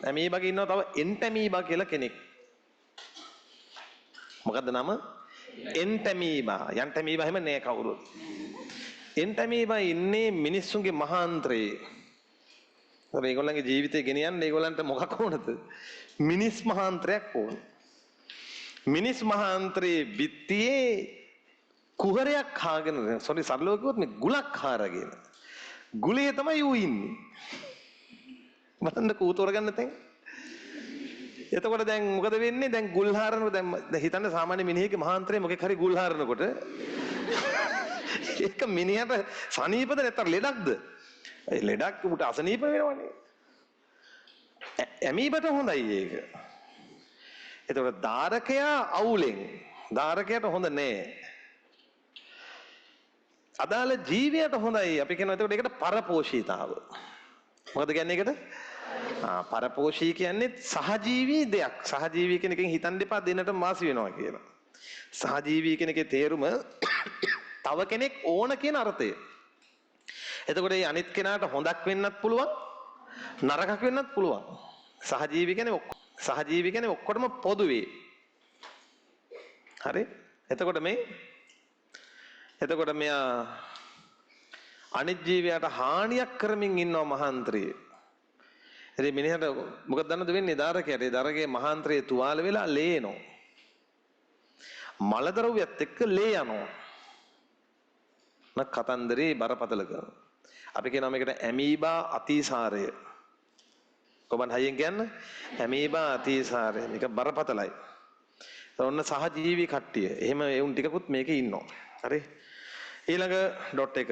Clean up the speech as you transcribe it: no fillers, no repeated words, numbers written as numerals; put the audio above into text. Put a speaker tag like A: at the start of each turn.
A: ඇමීබාගේ ඉන්නවා තව එන්ටැමීබා කියලා කෙනෙක්. මොකද්ද නම? එන්ටැමීබා. යන්ටැමීබා හැම නෑ කවුරුත්. එන්ටැමීබා ඉන්නේ මිනිස්සුන්ගේ මහාන්තරයේ. ඒගොල්ලන්ගේ ජීවිතේ ගෙනියන්න ඒගොල්ලන්ට මොකක් ඕනද? මිනිස් මහාන්තරයක් ඕන. මිනිස් මහාන්තරයේ බිත්තියේ කුහරයක් කාගෙන සරලව කිව්වොත් මේ ගුලක් හාරගෙන. ගුලේ තමයි ඌ ඉන්නේ. මතන්න කූ තෝරගන්න තැන්. එතකොට දැන් මොකද වෙන්නේ? දැන් ගුල් හාරනකොට දැන් හිතන්න සාමාන්‍ය මිනිහෙක්ගේ මහාන්තරේ මොකෙක් හරි ගුල් හාරනකොට ඒක මිනිහට සනීපද නැත්නම් ලෙඩක්ද? ඒ ලෙඩක් උට අසනීප වෙනවනේ. ඇමීබට හොඳයි ඒක. එතකොට ධාරකයා අවුලෙන් ධාරකයාට හොඳ නෑ. අදාළ ජීවියට හොඳයි. අපි කියනවා එතකොට ඒකට පරපෝෂීතාව. මොකද කියන්නේ ඒකට? පරපෝෂී කියන්නේ සහජීවී දෙයක්. සහජීවී කියන එකෙන් හිතන්න එපා දෙන්නට මාසි වෙනවා කියලා. සහජීවී කියන එකේ තේරුම තව කෙනෙක් ඕන කියන අර්ථය. එතකොට මේ අනිත් කෙනාට හොඳක් වෙන්නත් පුළුවන් නරකක් වෙන්නත් පුළුවන්. සහජීවී කියන්නේ ඔක්කොටම පොදුවේ. හරි? එතකොට මෙයා අනිත් ජීවියට හානියක් කරමින් ඉන්නවා මහාන්තරයේ. ඉතින් මිනිහට මොකද දන්නද වෙන්නේ? ධාරකයාට. ඒ ධාරකයේ මහාන්තරයේ තුවාල වෙලා ලේනවා. මලදරව්‍යත් එක්ක ලේ යනවා. කතන්දරේ බරපතල කරනවා. අපි කියනවා මේකට ඇමීබා අතිසාරය. කොබන් හයියෙන් කියන්න ඇමීබා අතිසාරය. මේක බරපතලයි. ඔන්න සහජීවී කට්ටිය. එහෙම ඒ උන් ටිකකුත් මේකේ ඉන්නවා. හරි? ඊළඟ ඩොට් එක